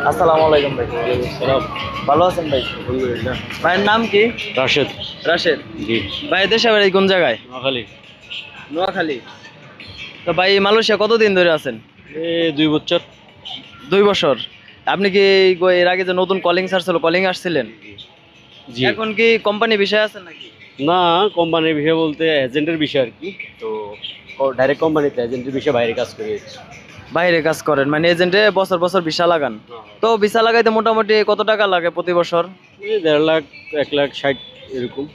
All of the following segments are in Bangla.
আসসালামু আলাইকুম ভাই। সালাম। ভালো আছেন ভাই? আলহামদুলিল্লাহ। ভাইয়ের নাম কি? রাশেদ। রাশেদ। জি। ভাই দেশে বাড়ি কোন জায়গায়? নোয়াখালী। নোয়াখালী। তো ভাই মালয়েশিয়া কতদিন ধরে আছেন? 2 বছর। 2 বছর। আপনি কি এর আগে যে নতুন কলিং ছাড়ছিল কলিং আসছিলেন? জি। এখন কি কোম্পানি বিষয় আছেন নাকি? না, কোম্পানির বিষয় বলতে এজেন্টের বিষয় আর কি। তো ডাইরেক্ট কোম্পানিতে এজেন্টের বিষয়ে বাইরে কাজ করি। বাইরে কাজ করেন মানে এজেন্টে বছর বছর ভিসা লাগান। তো ভিসা লাগাইতে মোটামুটি কত টাকা লাগে প্রতি বছর? 1.5 লাখ 1,60,000 এরকম।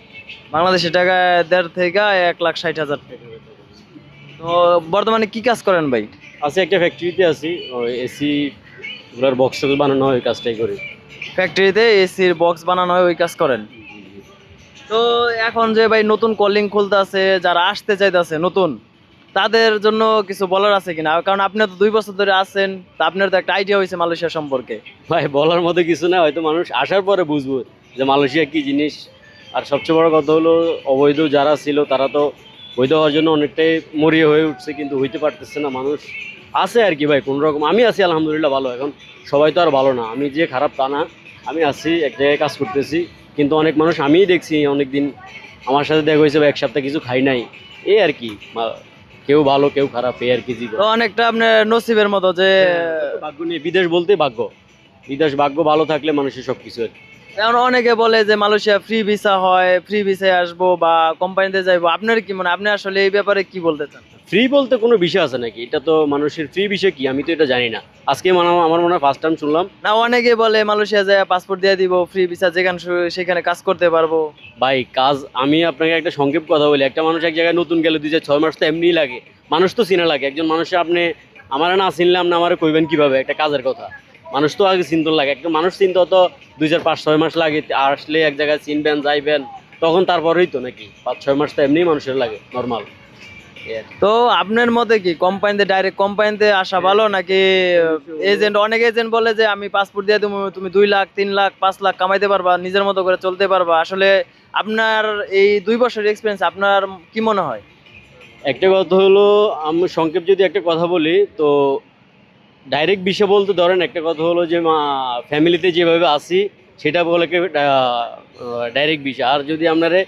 বাংলাদেশি টাকায় 1.5 থেকে 1,60,000 টাকা। তো বর্তমানে কি কাজ করেন ভাই? আছে একটা ফ্যাক্টরিতে আছি, এসি গুলার বক্স বানানো হয়, ওই কাজটাই করি। ফ্যাক্টরিতে এসির বক্স বানানো হয় ওই কাজ করেন। তো এখন যে ভাই নতুন কলিং খুলতে আছে, যারা আসতে চাইতেছে নতুন, তাদের জন্য কিছু বলার আছে কিনা? কারণ আপনি তো 2 বছর ধরে আছেন, তা আপনার তো একটা আইডিয়া হয়েছে মালয়েশিয়া সম্পর্কে। ভাই বলার মতো কিছু না, হয়তো মানুষ আসার পরে বুঝবো যে মালয়েশিয়া কি জিনিস। আর সবচেয়ে বড় কথা হলো, অবৈধ যারা ছিল তারা তো বৈধ হওয়ার জন্য অনেকটাই মরিয়া হয়ে উঠছে, কিন্তু হইতে পারতেছে না। মানুষ আছে আর কি ভাই, কোনো রকম। আমি আছি আলহামদুলিল্লাহ ভালো। এখন সবাই তো আর ভালো না, আমি যে খারাপ তা না। আমি আছি, এক জায়গায় কাজ করতেছি, কিন্তু অনেক মানুষ আমিই দেখছি অনেক দিন আমার সাথে দেখা হয়েছে বা এক সপ্তাহ কিছু খাই নাই, এই আর কি। কেউ ভালো কেউ খারাপ, এই আর কি জীবন। তো অনেকটা আপনার নসিবের মতো যে ভাগ্য নিয়ে, বিদেশ বলতে ভাগ্য। বিদেশ ভাগ্য ভালো থাকলে মানুষের সবকিছু আর কি। এখন অনেকে বলে যে মালয়েশিয়া ফ্রি ভিসা হয়, ফ্রি ভিসায় আসবো বা কোম্পানিতে যাইবো। আপনার কি মনে হয়? আপনি আসলে এই ব্যাপারে কি বলতে চান? ফ্রি বলতে কোনো বিষয় আছে নাকি? এটা তো মানুষের ফ্রি বিষয় কি, আমি তো এটা জানি না। আজকে আমার মনে হয় ফার্স্ট টাইম শুনলাম। না, অনেকে বলে মালয়েশিয়া যায় পাসপোর্ট দিয়ে দিব, ফ্রি ভিসা যেখানে সেখানে কাজ করতে পারবো। ভাই কাজ, আমি আপনাকে একটা সংক্ষেপ কথা বলি। একটা মানুষ এক জায়গায় নতুন গেলে 2-6 মাস তো এমনিই লাগে। মানুষ তো চিনা লাগে। একজন মানুষে আপনি আমার না চিনলাম না, আমার কইবেন কিভাবে একটা কাজের কথা? মানুষ তো আগে চিনতে লাগে। একটা মানুষ চিনতে তো 2-4-5-6 মাস লাগে। আসলে এক জায়গায় চিনবেন যাইবেন, তখন তারপরেই তো নাকি 5-6 মাস তো এমনিই মানুষের লাগে নর্মাল। তো আপনার মতে কি কোম্পানিতে ডাইরেক্ট কোম্পানিতে আসা ভালো নাকি এজেন্ট? অনেক এজেন্ট বলে যে আমি পাসপোর্ট দিয়ে দেবো, তুমি 2 লাখ 3 লাখ 5 লাখ কামাইতে পারবা, নিজের মতো করে চলতে পারবা। আসলে আপনার এই 2 বছরের এক্সপিরিয়েন্স আপনার কি মনে হয়? একটা কথা হলো, আমি সংক্ষেপ যদি একটা কথা বলি তো, ডাইরেক্ট বিষয় বলতে ধরেন একটা কথা হলো যে ফ্যামিলিতে যেভাবে আসি সেটা বলে ডাইরেক্ট বিষয়। আর যদি আপনারা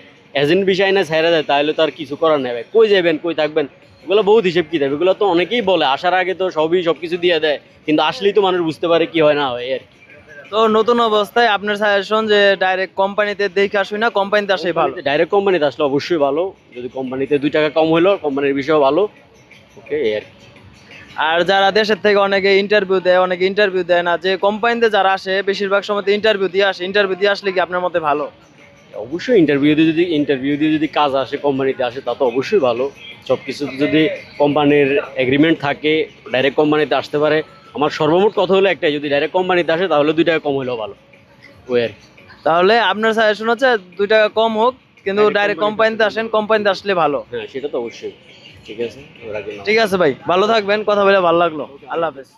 এজেন্ট বিষয় না ছেড়ে দেয় তাহলে তো আর কিছু করার নেই ভাই। কই যাবেন কই থাকবেন এগুলো বহুত হিসেব কি দেবে। এগুলো তো অনেকেই বলে আসার আগে তো সব কিছু দিয়ে দেয়, কিন্তু আসলেই তো মানুষ বুঝতে পারে কি হয় না হয় আর কি। তো নতুন অবস্থায় আপনার সাজেশন যে ডাইরেক্ট কোম্পানিতে দেখে আসুই না, কোম্পানিতে আসে ভালো? ডাইরেক্ট কোম্পানিতে আসলে অবশ্যই ভালো। যদি কোম্পানিতে 2 টাকা কম হলো, কোম্পানির বিষয়ও ভালো। ওকে, এই আর কি। আর যারা দেশের থেকে অনেকে ইন্টারভিউ দেয় না, যে কোম্পানিতে যারা আসে বেশিরভাগ সময় ইন্টারভিউ দিয়ে আসে। ইন্টারভিউ দিয়ে আসলে কি আপনার মতে ভালো? অবশ্যই ইন্টারভিউ দিয়ে যদি কাজ আসে, কোম্পানিতে আসে, তা তো অবশ্যই ভালো। সব কিছু যদি কোম্পানির এগ্রিমেন্ট থাকে, ডাইরেক্ট কোম্পানিতে আসতে পারে। আমার সর্বমোট কথা হলো একটাই, যদি ডাইরেক্ট কোম্পানিতে আসে তাহলে 2 টাকা কম হলেও ভালো, ওই আর কি। তাহলে আপনার সাজেশন হচ্ছে 2 টাকা কম হোক, কিন্তু Direct ডাইরেক্ট কোম্পানিতে কোম্পানিতে আসলে ভালো। হ্যাঁ, সেটা তো অবশ্যই। ঠিক আছে, রাখি না। ঠিক আছে ভাই, ভালো থাকবেন, কথা বলে ভালো লাগলো। আল্লাহ হাফেজ।